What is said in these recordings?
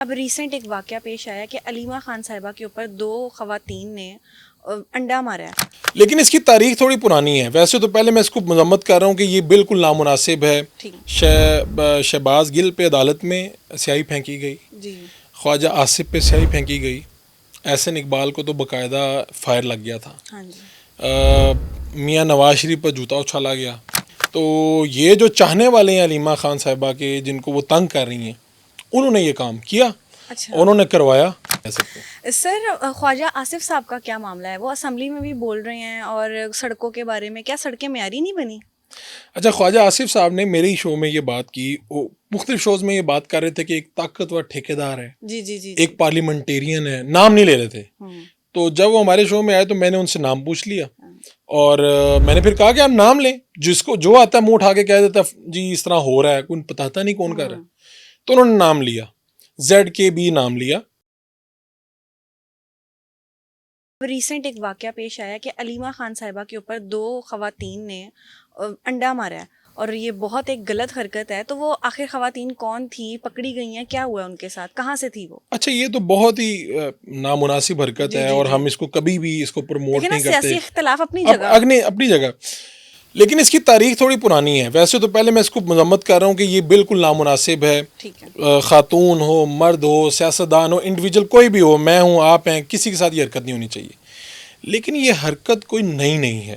اب ریسنٹ ایک واقعہ پیش آیا کہ علیمہ خان صاحبہ کے اوپر 2 خواتین نے انڈا مارا ہے. لیکن اس کی تاریخ تھوڑی پرانی ہے. ویسے تو پہلے میں اس کو مذمت کر رہا ہوں کہ یہ بالکل نامناسب ہے. شہباز گل پہ عدالت میں سیاہی پھینکی گئی, جی خواجہ آصف پہ سیاہی پھینکی گئی, احسن اقبال کو تو باقاعدہ فائر لگ گیا تھا, ہاں جی, میاں نواز شریف پر جوتا اچھالا گیا. تو یہ جو چاہنے والے ہیں علیمہ خان صاحبہ کے, جن کو وہ تنگ کر رہی ہیں, انہوں نے یہ کام کیا, اچھا انہوں نے کروایا. سر, خواجہ آصف صاحب کا کیا معاملہ ہے؟ وہ اسمبلی میں بھی بول رہے ہیں اور سڑکوں کے بارے میں, کیا سڑکیں معیاری نہیں بنی؟ اچھا, خواجہ آصف صاحب نے میرے ہی شو میں یہ بات کی, وہ مختلف شوز میں یہ بات کر رہے تھے کہ ایک طاقتور ٹھیکیدار ہے, جی جی جی, ایک پارلیمنٹیرین ہے, نام نہیں لے رہے تھے. تو جب وہ ہمارے شو میں آئے تو میں نے ان سے نام پوچھ لیا, اور میں نے پھر کہا کہ آپ نام لیں, جس کو جو آتا ہے منہ اٹھا کے کہہ دیتا ہے جی اس طرح ہو رہا ہے, کوئی بتاتا نہیں کون کر رہا ہے. تو انہوں نے نام لیا, ZKB نام لیا. ریسنٹ ایک واقعہ پیش آیا کہ علیمہ خان صاحبہ کے اوپر 2 خواتین نے انڈا مارا ہے, اور یہ بہت ایک غلط حرکت ہے. تو وہ آخر خواتین کون تھی, پکڑی گئی ہیں, کیا ہوا ان کے ساتھ, کہاں سے تھی وہ؟ اچھا, یہ تو بہت ہی نامناسب حرکت ہے, اور ہم اس کو کبھی بھی اس کو پروموٹ نہیں کرتے. سیاسی اختلاف اپنی جگہ, اپنی جگہ, لیکن اس کی تاریخ تھوڑی پرانی ہے. ویسے تو پہلے میں اس کو مذمت کر رہا ہوں کہ یہ بالکل نامناسب ہے. خاتون ہو, مرد ہو, سیاستدان ہو, انڈیویجول کوئی بھی ہو, میں ہوں, آپ ہیں, کسی کے ساتھ یہ حرکت نہیں ہونی چاہیے. لیکن یہ حرکت کوئی نئی نہیں ہے.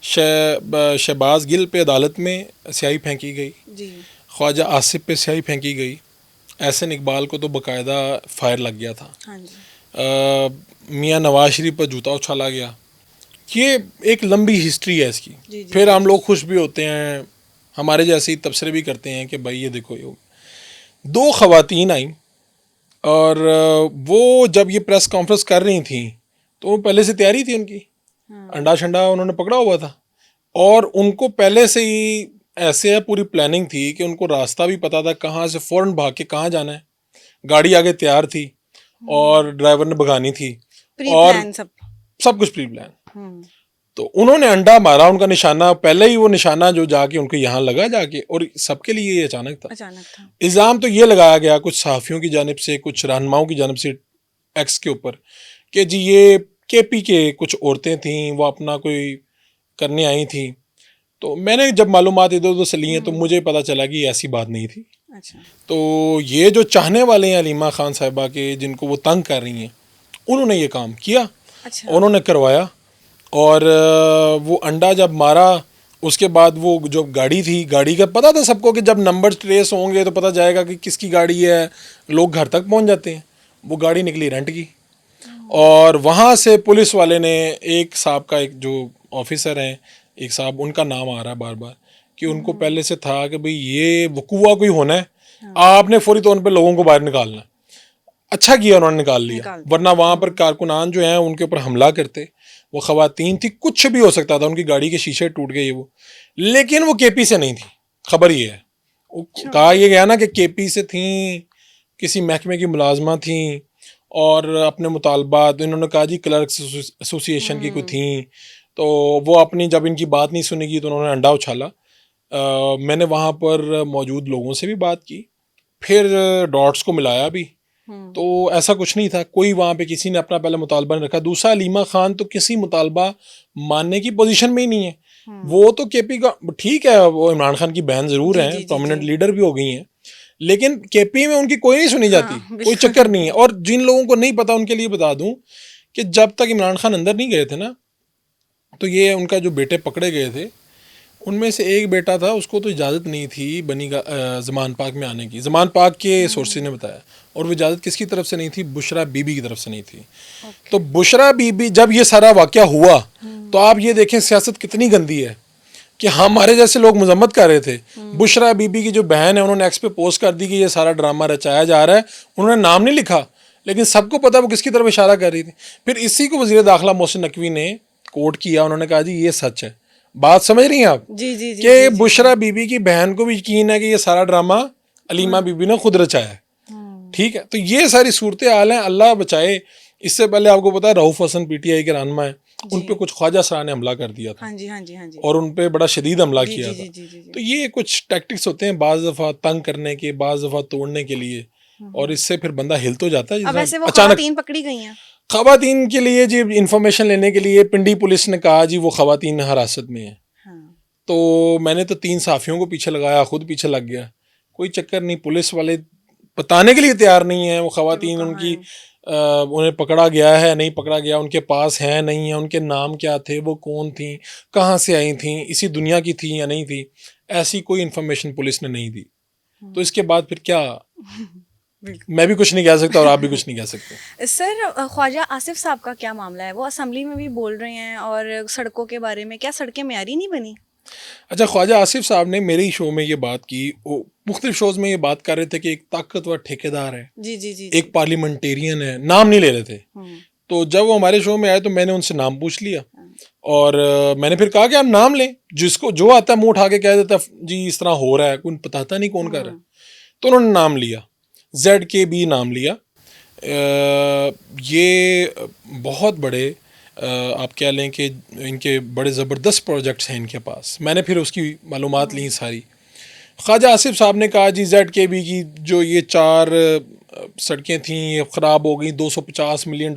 شہباز گل پہ عدالت میں سیاہی پھینکی گئی, خواجہ آصف پہ سیاہی پھینکی گئی, احسن اقبال کو تو باقاعدہ فائر لگ گیا تھا, میاں نواز شریف پر جوتا اچھالا گیا. یہ ایک لمبی ہسٹری ہے اس کی. پھر ہم لوگ خوش بھی ہوتے ہیں, ہمارے جیسے ہی تبصرے بھی کرتے ہیں کہ بھائی یہ دیکھو, یہ 2 خواتین آئیں, اور وہ جب یہ پریس کانفرنس کر رہی تھیں تو وہ پہلے سے تیاری تھی ان کی, انڈا شنڈا انہوں نے پکڑا ہوا تھا, اور ان کو پہلے سے ہی ایسے پوری پلاننگ تھی کہ ان کو راستہ بھی پتا تھا کہاں سے فوراً بھاگ کے کہاں جانا ہے. گاڑی آگے تیار تھی اور ڈرائیور نے بھگانی تھی, اور سب کچھ پری پلان. تو انہوں نے انڈا مارا, ان کا نشانہ پہلے ہی, وہ نشانہ جو جا کے ان کے یہاں لگا جا کے, اور سب کے لیے یہ اچانک تھا. الزام تو یہ لگایا گیا کچھ صحافیوں کی جانب سے, کچھ رہنماؤں کی جانب سے ایکس کے اوپر, کہ جی یہ KP کے کچھ عورتیں تھیں, وہ اپنا کوئی کرنے آئی تھیں. تو میں نے جب معلومات ادھر ادھر سے لی ہیں تو مجھے پتہ چلا کہ ایسی بات نہیں تھی. تو یہ جو چاہنے والے ہیں علیمہ خان صاحبہ کے, جن کو وہ تنگ کر رہی ہیں, انہوں نے یہ کام کیا, انہوں نے کروایا. اور وہ انڈا جب مارا, اس کے بعد وہ جو گاڑی تھی, گاڑی کا پتہ تھا سب کو کہ جب نمبر ٹریس ہوں گے تو پتہ جائے گا کہ کس کی گاڑی ہے, لوگ گھر تک پہنچ جاتے ہیں. وہ گاڑی نکلی رینٹ کی, اور وہاں سے پولیس والے نے, ایک صاحب کا, ایک جو آفیسر ہیں, ایک صاحب, ان کا نام آ رہا ہے بار بار, کہ ان کو پہلے سے تھا کہ بھئی یہ وقوع کوئی ہونا ہے, آپ نے فوری طور پہ لوگوں کو باہر نکالنا ہے. اچھا کیا انہوں نے نکال لیا, ورنہ وہاں پر کارکنان جو ہیں ان کے اوپر حملہ کرتے. وہ خواتین تھی, کچھ بھی ہو سکتا تھا, ان کی گاڑی کے شیشے ٹوٹ گئے وہ, لیکن وہ KP سے نہیں تھی. خبر یہ ہے, کہا یہ گیا نا کہ KP سے تھیں, کسی محکمے کی ملازمہ تھیں, اور اپنے مطالبات انہوں نے کہا جی کلرکس ایسوسی ایشن کی کوئی تھیں. تو وہ اپنی, جب ان کی بات نہیں سنے گی تو انہوں نے انڈا اچھالا. میں نے وہاں پر موجود لوگوں سے بھی بات کی, پھر ڈاٹس کو ملایا بھی, تو ایسا کچھ نہیں تھا. کوئی وہاں پہ کسی نے اپنا پہلے مطالبہ نہیں رکھا. دوسرا, علیمہ خان تو کسی مطالبہ ماننے کی پوزیشن میں ہی نہیں ہے. وہ تو KP کا ٹھیک ہے, وہ عمران خان کی بہن ضرور ہیں, پرومیننٹ لیڈر بھی ہو گئی ہیں, لیکن KP میں ان کی کوئی نہیں سنی جاتی, کوئی چکر نہیں ہے. اور جن لوگوں کو نہیں پتا ان کے لیے بتا دوں کہ جب تک عمران خان اندر نہیں گئے تھے نا, تو یہ ان کا جو بیٹے پکڑے گئے تھے, ان میں سے ایک بیٹا تھا, اس کو تو اجازت نہیں تھی زمان پاک میں آنے کی. زمان پاک کے سورسز نے بتایا, اور وہ اجازت کس کی طرف سے نہیں تھی, بشرا بی بی کی طرف سے نہیں تھی. تو بشرا بی بی, جب یہ سارا واقعہ ہوا تو آپ یہ دیکھیں سیاست کتنی گندی ہے, کہ ہمارے جیسے لوگ مذمت کر رہے تھے. بشرا بی بی کی جو بہن ہے, انہوں نے ایکس پہ پوسٹ کر دی کہ یہ سارا ڈرامہ رچایا جا رہا ہے. انہوں نے نام نہیں لکھا, لیکن سب کو پتا وہ کس کی طرف اشارہ کر رہی تھی. پھر اسی کو وزیر داخلہ محسن نقوی نے کوٹ کیا, انہوں نے کہا جی یہ سچ ہے. بات سمجھ رہی ہیں آپ, کہ بشرا بی بی کی بہن کو بھی یقین ہے کہ یہ سارا ڈرامہ علیمہ بی بی نے خود رچایا ہے. ٹھیک ہے, تو یہ ساری صورتحال ہیں, اللہ بچائے. اس سے پہلے آپ کو پتا ہے رؤف حسن PTI کے رہنما ہیں, ان پہ کچھ خواجہ سرا نے حملہ کر دیا تھا, اور ان پہ بڑا شدید حملہ کیا تھا. تو یہ کچھ ٹیکٹکس ہوتے ہیں, بعض دفعہ تنگ کرنے کے, بعض دفعہ توڑنے کے لیے. اور اس سے پھر بندہ ہل تو جاتا ہے. اب ویسے وہ اچانک خواتین پکڑی گئی ہیں. خواتین کے لیے جی انفارمیشن لینے کے لیے پنڈی پولیس نے کہا جی وہ خواتین حراست میں ہیں. تو میں نے تو 3 صحافیوں کو پیچھے لگایا, خود پیچھے لگ گیا. کوئی چکر نہیں, پولیس والے بتانے کے لیے تیار نہیں ہیں وہ خواتین ان کی انہیں پکڑا گیا ہے نہیں پکڑا گیا, ان کے پاس ہیں نہیں ہیں, ان کے نام کیا تھے, وہ کون تھیں, کہاں سے آئی تھیں, اسی دنیا کی تھیں یا نہیں تھیں, ایسی کوئی انفارمیشن پولیس نے نہیں دی. تو اس کے بعد پھر کیا, میں بھی کچھ نہیں کہہ سکتا اور آپ بھی کچھ نہیں کہہ سکتے. سر خواجہ آصف صاحب کا کیا معاملہ ہے؟ وہ اسمبلی میں بھی بول رہے ہیں اور سڑکوں کے بارے میں, کیا سڑکیں معیاری نہیں بنی؟ اچھا, خواجہ آصف صاحب نے میرے ہی شو میں یہ بات کی, وہ مختلف شوز میں یہ بات کر رہے تھے کہ ایک طاقتور ٹھیکیدار ہے, جی جی جی, ایک پارلیمنٹیرین ہے, نام نہیں لے رہے تھے. تو جب وہ ہمارے شو میں آئے تو میں نے ان سے نام پوچھ لیا اور میں نے پھر کہا کہ آپ نام لیں, جس کو جو آتا ہے منہ اٹھا کے کہہ دیتا ہے جی اس طرح ہو رہا ہے, کوئی بتاتا نہیں کون کر رہا ہے. تو انہوں نے نام لیا, ZKB نام لیا. یہ بہت بڑے آپ کہہ لیں کہ ان کے بڑے زبردست پروجیکٹس ہیں ان کے پاس. میں نے پھر اس کی معلومات لی ساری. خواجہ آصف صاحب نے کہا جی ZKB کی جو یہ 4 سڑکیں تھیں یہ خراب ہو گئیں, $250 ملین.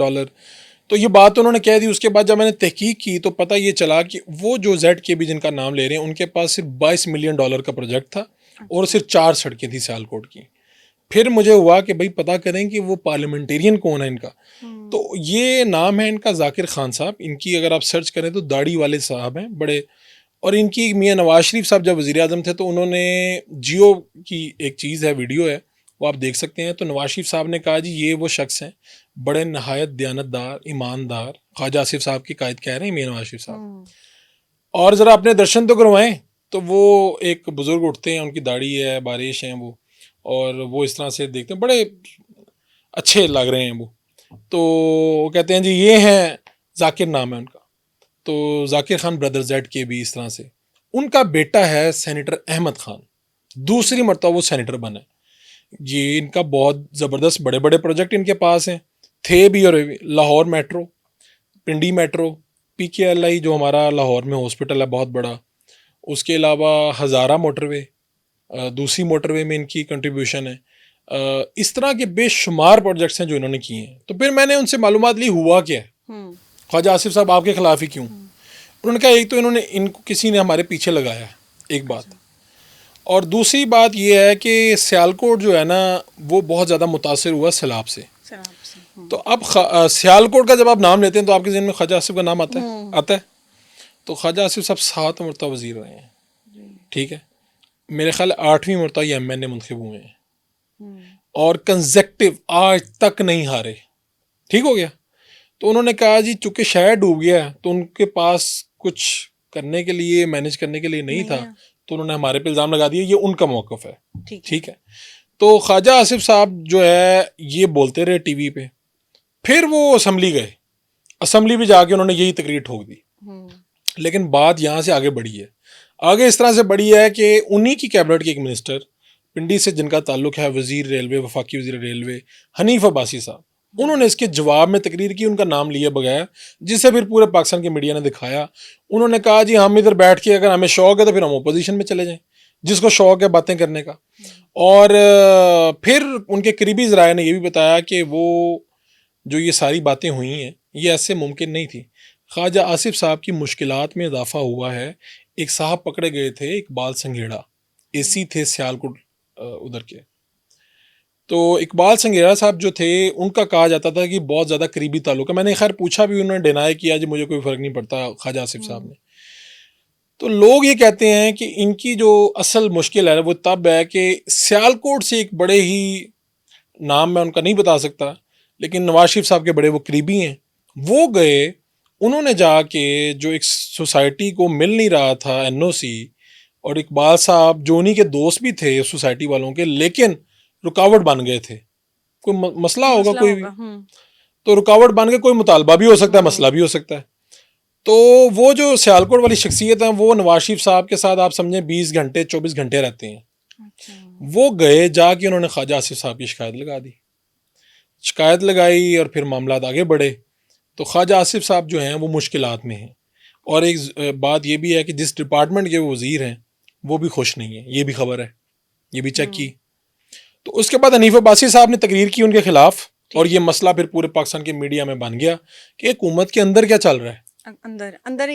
تو یہ بات انہوں نے کہہ دی. اس کے بعد جب میں نے تحقیق کی تو پتہ یہ چلا کہ وہ جو ZKB جن کا نام لے رہے ہیں ان کے پاس صرف $22 ملین کا پروجیکٹ تھا اور صرف 4 سڑکیں تھیں سیالکوٹ کی. پھر مجھے ہوا کہ بھائی پتہ کریں کہ وہ پارلیمنٹیرین کون ہے ان کا. تو یہ نام ہے ان کا ذاکر خان صاحب. ان کی اگر آپ سرچ کریں تو داڑھی والے صاحب ہیں بڑے. اور ان کی میاں نواز شریف صاحب جب وزیر اعظم تھے تو انہوں نے جیو کی ایک چیز ہے, ویڈیو ہے, وہ آپ دیکھ سکتے ہیں. تو نواز شریف صاحب نے کہا جی یہ وہ شخص ہیں بڑے نہایت دیانتدار ایماندار. خواجہ آصف صاحب کی قائد کہہ رہے ہیں میاں نواز شریف صاحب. اور ذرا اپنے درشن تو کروائیں. تو وہ ایک بزرگ اٹھتے ہیں, ان کی داڑھی ہے, بارش ہیں وہ, اور وہ اس طرح سے دیکھتے ہیں بڑے اچھے لگ رہے ہیں وہ. تو وہ کہتے ہیں جی یہ ہیں, ذاکر نام ہے ان کا. تو ذاکر خان بردر ZKB اس طرح سے. ان کا بیٹا ہے سینیٹر احمد خان, دوسری مرتبہ وہ سینیٹر بنا ہے. یہ ان کا بہت زبردست بڑے بڑے پروجیکٹ ان کے پاس ہیں, تھے بھی اور Lahore metro, Pindi metro, PKLI جو ہمارا لاہور میں ہاسپٹل ہے بہت بڑا, اس کے علاوہ ہزارہ موٹر وے, دوسری موٹر وے میں ان کی کنٹریبیوشن ہے. اس طرح کے بے شمار پروجیکٹس ہیں جو انہوں نے کیے ہیں. تو پھر میں نے ان سے معلومات لی ہوا کیا ہے, خواجہ آصف صاحب آپ کے خلاف ہی کیوں. انہوں نے کہا ایک تو انہوں نے ان کو کسی نے ہمارے پیچھے لگایا ہے, ایک بات, اور دوسری بات یہ ہے کہ سیالکوٹ جو ہے نا وہ بہت زیادہ متاثر ہوا سیلاب سے. تو اب سیالکوٹ کا جب آپ نام لیتے ہیں تو آپ کے ذہن میں خواجہ آصف کا نام آتا ہے. تو خواجہ آصف صاحب 7 مرتبہ وزیر رہے ہیں, ٹھیک ہے, میرے خیال 8ویں مرتبہ یہ MN منتخب ہوئے ہیں اور کنزیکٹو آج تک نہیں ہارے. ٹھیک ہو گیا. تو انہوں نے کہا جی چونکہ شہر ڈوب گیا تو ان کے پاس کچھ کرنے کے لیے مینیج کرنے کے لیے نہیں تھا, تو انہوں نے ہمارے پہ الزام لگا دیا. یہ ان کا موقف ہے, ٹھیک ہے. تو خواجہ آصف صاحب جو ہے یہ بولتے رہے ٹی وی پہ. پھر وہ اسمبلی گئے, اسمبلی بھی جا کے انہوں نے یہی تقریر ٹھوک دی. لیکن بات یہاں سے آگے بڑھی ہے. آگے اس طرح سے بڑھی ہے کہ انہی کی کیبنٹ کے ایک منسٹر پنڈی سے جن کا تعلق ہے, وزیر ریلوے, وفاقی وزیر ریلوے حنیف عباسی صاحب, انہوں نے اس کے جواب میں تقریر کی, ان کا نام لیے بغیر, جسے پھر پورے پاکستان کی میڈیا نے دکھایا. انہوں نے کہا جی ہم ادھر بیٹھ کے اگر ہمیں شوق ہے تو پھر ہم اپوزیشن میں چلے جائیں, جس کو شوق ہے باتیں کرنے کا. اور پھر ان کے قریبی ذرائع نے یہ بھی بتایا کہ وہ جو یہ ساری باتیں ہوئی ہیں یہ ایسے ممکن نہیں تھی. خواجہ آصف صاحب کی مشکلات میں اضافہ ہوا ہے. ایک صاحب پکڑے گئے تھے, اقبال سنگھیڑا, AC تھے سیالکوٹ ادھر کے. تو اقبال سنگھیڑا صاحب جو تھے ان کا کہا جاتا تھا کہ بہت زیادہ قریبی تعلق ہے. میں نے خیر پوچھا بھی, انہوں نے ڈینائی کیا جی مجھے کوئی فرق نہیں پڑتا خواجہ آصف صاحب نے. تو لوگ یہ کہتے ہیں کہ ان کی جو اصل مشکل ہے وہ تب ہے کہ سیالکوٹ سے ایک بڑے ہی, نام میں ان کا نہیں بتا سکتا, لیکن نواز شریف صاحب کے بڑے وہ قریبی ہیں, وہ گئے, انہوں نے جا کے جو ایک سوسائٹی کو مل نہیں رہا تھا NOC, اور اقبال صاحب جو انہی کے دوست بھی تھے سوسائٹی والوں کے, لیکن رکاوٹ بن گئے تھے. کوئی مسئلہ ہوگا کوئی بھی, تو رکاوٹ بن کے کوئی مطالبہ بھی ہو سکتا ہے, مسئلہ بھی ہو سکتا ہے. تو وہ جو سیالکوٹ والی شخصیت ہیں وہ نواز شریف صاحب کے ساتھ آپ سمجھیں 20 گھنٹے 24 گھنٹے رہتے ہیں. وہ گئے, جا کے انہوں نے خواجہ آصف صاحب کی شکایت لگا دی, شکایت لگائی, اور پھر معاملات آگے بڑھے. تو خواجہ آصف صاحب جو ہیں وہ مشکلات میں ہیں. اور ایک بات یہ بھی ہے کہ جس ڈپارٹمنٹ کے وہ وزیر ہیں وہ بھی خوش نہیں ہیں, یہ بھی خبر ہے, یہ بھی چیک کی. تو اس کے بعد حنیف عباسی صاحب نے تقریر کی ان کے خلاف، اور یہ مسئلہ پھر پورے پاکستان کے میڈیا میں بن گیا کہ حکومت کے اندر کیا چل رہا ہے، اندر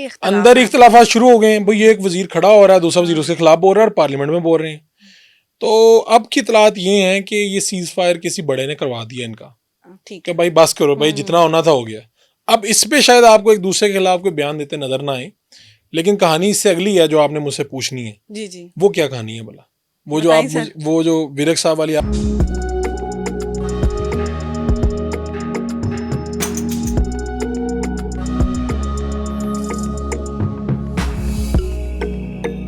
ہی اختلافات شروع ہو گئے ہیں. بھئی ایک وزیر کھڑا ہو رہا ہے، دوسرا وزیر اس کے خلاف بول رہا ہے اور پارلیمنٹ میں بول رہے ہیں. تو اب کی اطلاعات یہ ہیں کہ یہ سیز فائر کسی بڑے نے کروا دیا ان کا، کہ بھائی بس کرو بھائی، جتنا ہونا تھا ہو گیا. اب اس پہ شاید آپ کو ایک دوسرے کے خلاف کوئی بیان دیتے نظر نہ آئے، لیکن کہانی اس سے اگلی ہے جو آپ نے مجھ سے پوچھنی ہے. جی جی وہ کیا کہانی ہے بھلا؟ وہ جو ورک صاحب والی